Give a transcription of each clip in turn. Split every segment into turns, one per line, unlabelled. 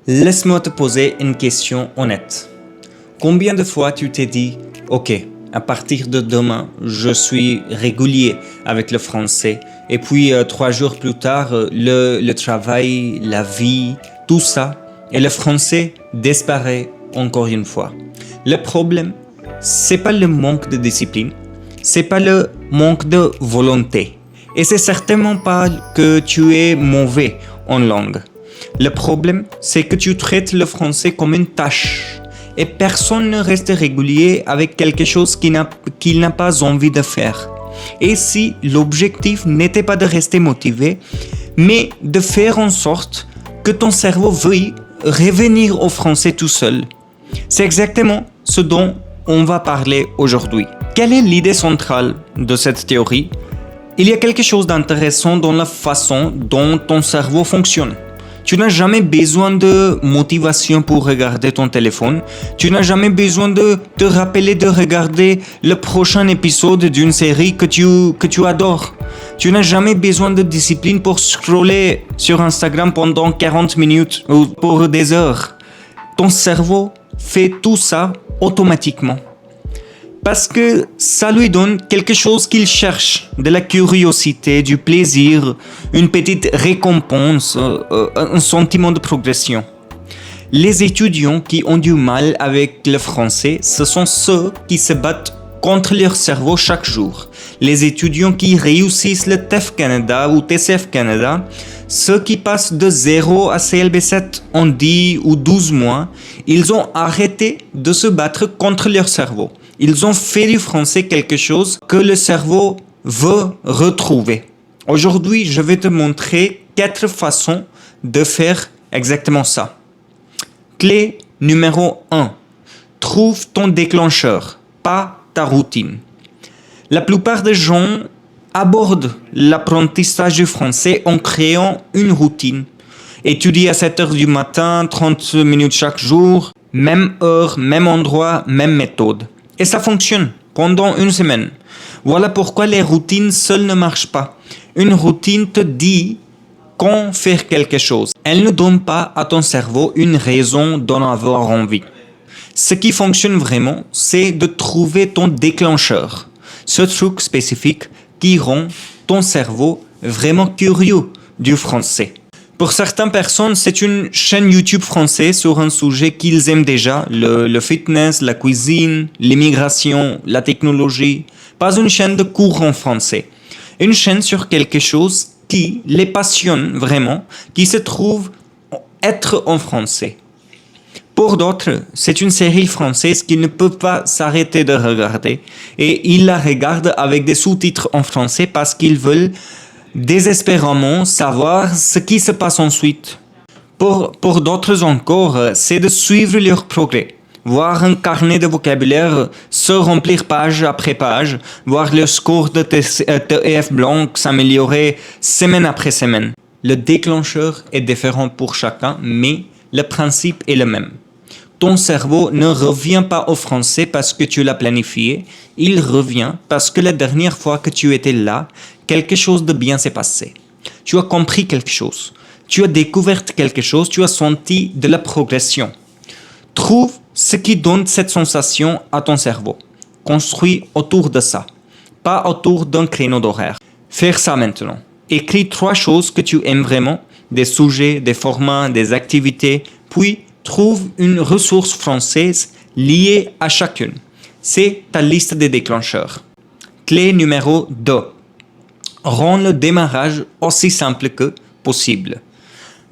Laisse-moi te poser une question honnête. Combien de fois tu t'es dit « Ok, à partir de demain, je suis régulier avec le français » et puis 3 jours plus tard, le travail, la vie, tout ça, et le français disparaît encore une fois. Le problème, c'est pas le manque de discipline, c'est pas le manque de volonté, et c'est certainement pas que tu es mauvais en langue. Le problème, c'est que tu traites le français comme une tâche. Et personne ne reste régulier avec quelque chose qu'il n'a pas envie de faire. Et si l'objectif n'était pas de rester motivé, mais de faire en sorte que ton cerveau veuille revenir au français tout seul. C'est exactement ce dont on va parler aujourd'hui. Quelle est l'idée centrale de cette théorie? Il y a quelque chose d'intéressant dans la façon dont ton cerveau fonctionne. Tu n'as jamais besoin de motivation pour regarder ton téléphone. Tu n'as jamais besoin de te rappeler de regarder le prochain épisode d'une série que tu adores. Tu n'as jamais besoin de discipline pour scroller sur Instagram pendant 40 minutes ou pour des heures. Ton cerveau fait tout ça automatiquement. Parce que ça lui donne quelque chose qu'il cherche, de la curiosité, du plaisir, une petite récompense, un sentiment de progression. Les étudiants qui ont du mal avec le français, ce sont ceux qui se battent contre leur cerveau chaque jour. Les étudiants qui réussissent le TEF Canada ou TCF Canada, ceux qui passent de 0 à CLB7 en 10 ou 12 mois, ils ont arrêté de se battre contre leur cerveau. Ils ont fait du français quelque chose que le cerveau veut retrouver. Aujourd'hui, je vais te montrer 4 façons de faire exactement ça. Clé numéro 1. Trouve ton déclencheur, pas ta routine. La plupart des gens abordent l'apprentissage du français en créant une routine. Étudier à 7 heures du matin, 30 minutes chaque jour, même heure, même endroit, même méthode. Et ça fonctionne pendant une semaine. Voilà pourquoi les routines seules ne marchent pas. Une routine te dit quand faire quelque chose. Elle ne donne pas à ton cerveau une raison d'en avoir envie. Ce qui fonctionne vraiment, c'est de trouver ton déclencheur. Ce truc spécifique qui rend ton cerveau vraiment curieux du français. Pour certaines personnes, c'est une chaîne YouTube française sur un sujet qu'ils aiment déjà, le fitness, la cuisine, l'immigration, la technologie. Pas une chaîne de cours en français. Une chaîne sur quelque chose qui les passionne vraiment, qui se trouve être en français. Pour d'autres, c'est une série française qu'ils ne peuvent pas s'arrêter de regarder et ils la regardent avec des sous-titres en français parce qu'ils veulent désespérément savoir ce qui se passe ensuite. Pour d'autres encore, c'est de suivre leur progrès. Voir un carnet de vocabulaire se remplir page après page, voir le score de TEF blanc s'améliorer semaine après semaine. Le déclencheur est différent pour chacun, mais le principe est le même. Ton cerveau ne revient pas au français parce que tu l'as planifié, il revient parce que la dernière fois que tu étais là, quelque chose de bien s'est passé. Tu as compris quelque chose, tu as découvert quelque chose, tu as senti de la progression. Trouve ce qui donne cette sensation à ton cerveau. Construis autour de ça, pas autour d'un créneau d'horaire. Faire ça maintenant. Écris 3 choses que tu aimes vraiment, des sujets, des formats, des activités, puis trouve une ressource française liée à chacune. C'est ta liste des déclencheurs. Clé numéro 2. Rends le démarrage aussi simple que possible.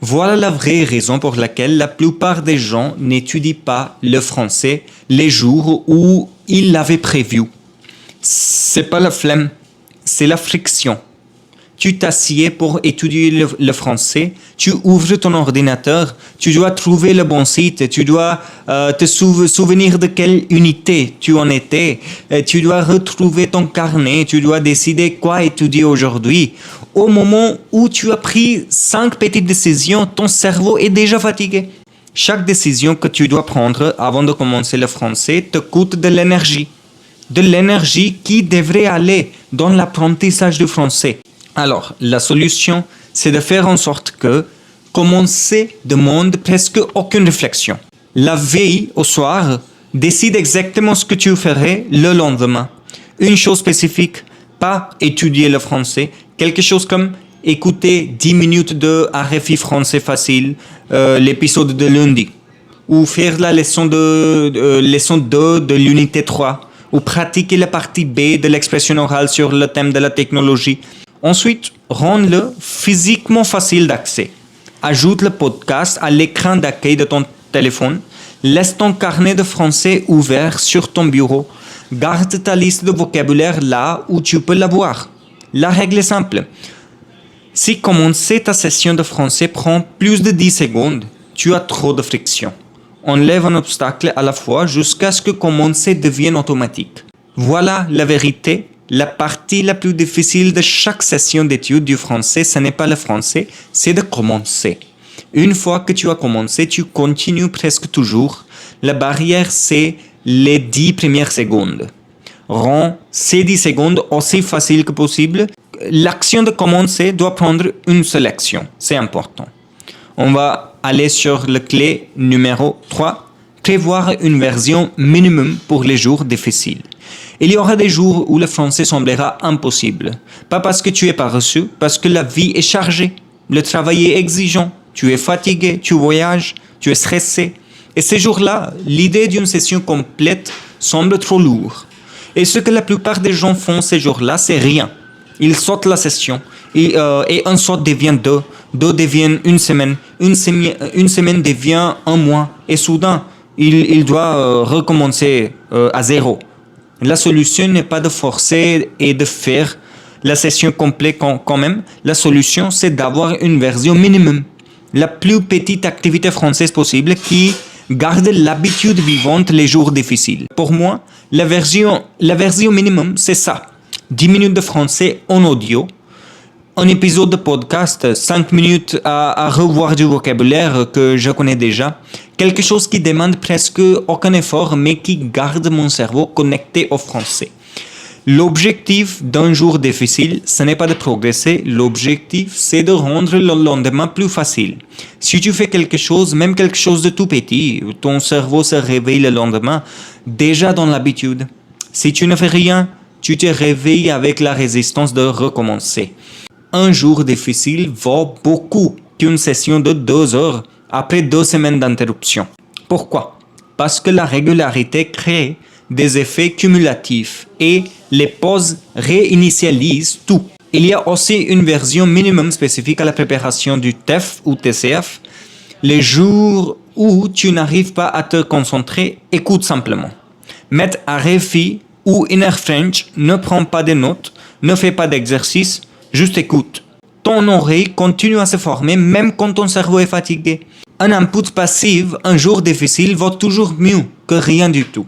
Voilà la vraie raison pour laquelle la plupart des gens n'étudient pas le français les jours où ils l'avaient prévu. C'est pas la flemme, c'est la friction. Tu t'assieds pour étudier le français, tu ouvres ton ordinateur, tu dois trouver le bon site, tu dois te souvenir de quelle unité tu en étais, tu dois retrouver ton carnet, tu dois décider quoi étudier aujourd'hui. Au moment où tu as pris 5 petites décisions, ton cerveau est déjà fatigué. Chaque décision que tu dois prendre avant de commencer le français te coûte de l'énergie. De l'énergie qui devrait aller dans l'apprentissage du français. Alors, la solution, c'est de faire en sorte que Commencer demande presque aucune réflexion. La veille au soir, décide exactement ce que tu ferais le lendemain. Une chose spécifique, pas étudier le français, quelque chose comme écouter 10 minutes de RFI français facile, l'épisode de lundi, ou faire la leçon 2 de l'unité 3, ou pratiquer la partie B de l'expression orale sur le thème de la technologie. Ensuite, rends-le physiquement facile d'accès. Ajoute le podcast à l'écran d'accueil de ton téléphone. Laisse ton carnet de français ouvert sur ton bureau. Garde ta liste de vocabulaire là où tu peux la voir. La règle est simple. Si commencer ta session de français prend plus de 10 secondes, tu as trop de friction. Enlève un obstacle à la fois jusqu'à ce que commencer devienne automatique. Voilà la vérité. La partie la plus difficile de chaque session d'études du français, ce n'est pas le français, c'est de commencer. Une fois que tu as commencé, tu continues presque toujours. La barrière, c'est les 10 premières secondes. Rends ces 10 secondes aussi faciles que possible. L'action de commencer doit prendre une seule action. C'est important. On va aller sur la clé numéro 3. Prévoir une version minimum pour les jours difficiles. Il y aura des jours où le français semblera impossible. Pas parce que tu es paresseux, parce que la vie est chargée. Le travail est exigeant. Tu es fatigué, tu voyages, tu es stressé. Et ces jours-là, l'idée d'une session complète semble trop lourde. Et ce que la plupart des gens font ces jours-là, c'est rien. Ils sautent la session et un saut devient deux deviennent une semaine devient un mois. Et soudain, il doit recommencer à zéro. La solution n'est pas de forcer et de faire la session complète quand même. La solution, c'est d'avoir une version minimum. La plus petite activité française possible qui garde l'habitude vivante les jours difficiles. Pour moi, la version minimum, c'est ça. 10 minutes de français en audio, un épisode de podcast, 5 minutes à revoir du vocabulaire que je connais déjà, quelque chose qui demande presque aucun effort mais qui garde mon cerveau connecté au français. L'objectif d'un jour difficile, ce n'est pas de progresser, l'objectif c'est de rendre le lendemain plus facile. Si tu fais quelque chose, même quelque chose de tout petit, ton cerveau se réveille le lendemain déjà dans l'habitude. Si tu ne fais rien, tu te réveilles avec la résistance de recommencer. Un jour difficile vaut beaucoup qu'une session de 2 heures après 2 semaines d'interruption. Pourquoi? Parce que la régularité crée des effets cumulatifs et les pauses réinitialisent tout. Il y a aussi une version minimum spécifique à la préparation du TEF ou TCF. Les jours où tu n'arrives pas à te concentrer, écoute simplement. Mettre RFI ou Inner French, ne prends pas de notes, ne fais pas d'exercice, juste écoute. Ton oreille continue à se former même quand ton cerveau est fatigué. Un input passif, un jour difficile, vaut toujours mieux que rien du tout.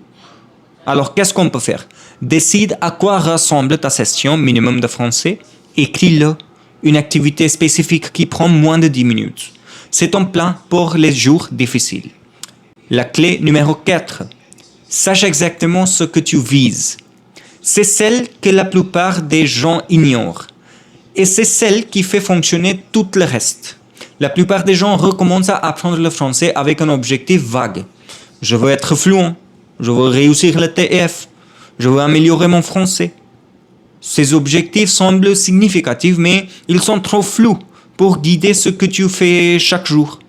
Alors, qu'est-ce qu'on peut faire? Décide à quoi ressemble ta session minimum de français. Écris-le. Une activité spécifique qui prend moins de 10 minutes. C'est ton plan pour les jours difficiles. La clé numéro 4. Sache exactement ce que tu vises. C'est celle que la plupart des gens ignorent. Et c'est celle qui fait fonctionner tout le reste. La plupart des gens recommencent à apprendre le français avec un objectif vague. Je veux être fluent. Je veux réussir le TF. Je veux améliorer mon français. Ces objectifs semblent significatifs, mais ils sont trop flous pour guider ce que tu fais chaque jour.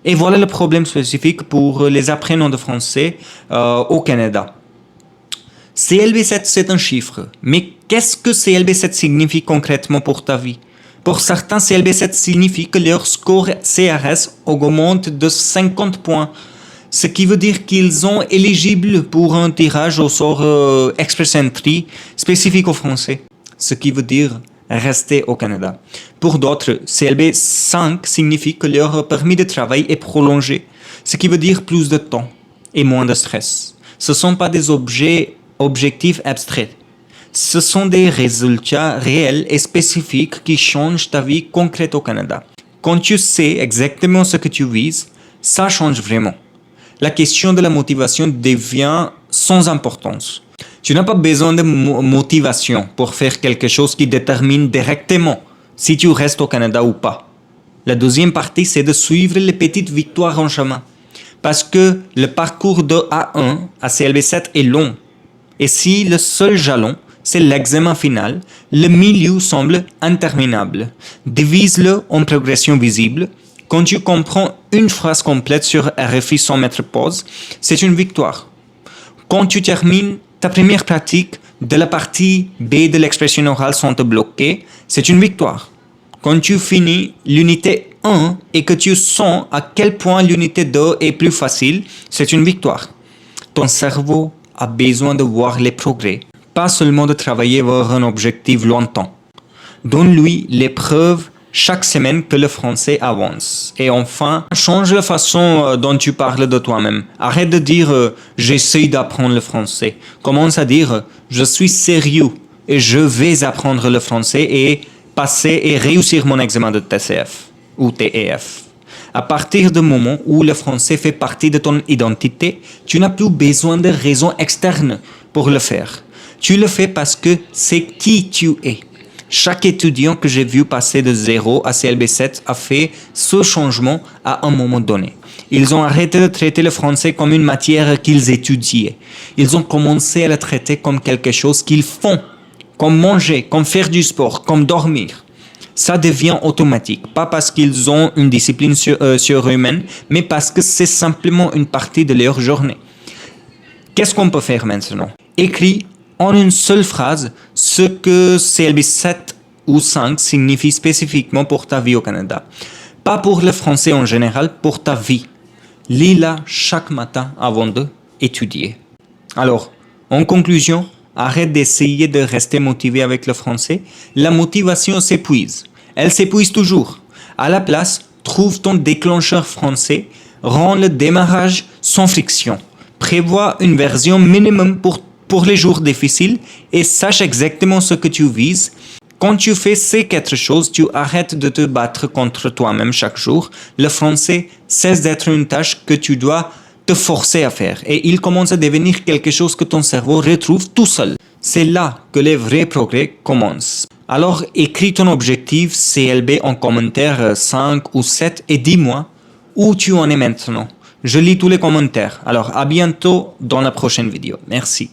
Et voilà le problème spécifique pour les apprenants de français au Canada. CLB7, c'est un chiffre. Mais qu'est-ce que CLB7 signifie concrètement pour ta vie? Pour certains, CLB7 signifie que leur score CRS augmente de 50 points. Ce qui veut dire qu'ils sont éligibles pour un tirage au sort Express Entry spécifique au français. Ce qui veut dire rester au Canada. Pour d'autres, CLB 5 signifie que leur permis de travail est prolongé. Ce qui veut dire plus de temps et moins de stress. Ce ne sont pas des objectifs abstraits. Ce sont des résultats réels et spécifiques qui changent ta vie concrète au Canada. Quand tu sais exactement ce que tu vises, ça change vraiment. La question de la motivation devient sans importance. Tu n'as pas besoin de motivation pour faire quelque chose qui détermine directement si tu restes au Canada ou pas. La deuxième partie, c'est de suivre les petites victoires en chemin. Parce que le parcours de A1 à CLB7 est long. Et si le seul jalon, c'est l'examen final, le milieu semble interminable. Divise-le en progression visible. Quand tu comprends une phrase complète sur RFI sans mettre pause, c'est une victoire. Quand tu termines ta première pratique de la partie B de l'expression orale sans te bloquer, c'est une victoire. Quand tu finis l'unité 1 et que tu sens à quel point l'unité 2 est plus facile, c'est une victoire. Ton cerveau a besoin de voir les progrès, pas seulement de travailler vers un objectif lointain. Donne-lui les preuves chaque semaine que le français avance. Et enfin, change la façon dont tu parles de toi-même. Arrête de dire j'essaie d'apprendre le français. Commence à dire je suis sérieux et je vais apprendre le français et passer et réussir mon examen de TCF ou TEF. À partir du moment où le français fait partie de ton identité, tu n'as plus besoin de raisons externes pour le faire. Tu le fais parce que c'est qui tu es. Chaque étudiant que j'ai vu passer de 0 à CLB7 a fait ce changement à un moment donné. Ils ont arrêté de traiter le français comme une matière qu'ils étudiaient. Ils ont commencé à le traiter comme quelque chose qu'ils font, comme manger, comme faire du sport, comme dormir. Ça devient automatique, pas parce qu'ils ont une discipline surhumaine, mais parce que c'est simplement une partie de leur journée. Qu'est-ce qu'on peut faire maintenant? Écris en une seule phrase ce que CLB7 ou 5 signifie spécifiquement pour ta vie au Canada. Pas pour le français en général, pour ta vie. Lis-la chaque matin avant d'étudier. Alors, en conclusion, arrête d'essayer de rester motivé avec le français. La motivation s'épuise. Elle s'épuise toujours. À la place, trouve ton déclencheur français. Rends le démarrage sans friction. Prévois une version minimum pour les jours difficiles et sache exactement ce que tu vises. Quand tu fais ces 4 choses, tu arrêtes de te battre contre toi-même chaque jour. Le français cesse d'être une tâche que tu dois te forcer à faire et il commence à devenir quelque chose que ton cerveau retrouve tout seul. C'est là que les vrais progrès commencent. Alors écris ton objectif CLB en commentaire 5 ou 7 et dis-moi où tu en es maintenant. Je lis tous les commentaires. Alors à bientôt dans la prochaine vidéo. Merci.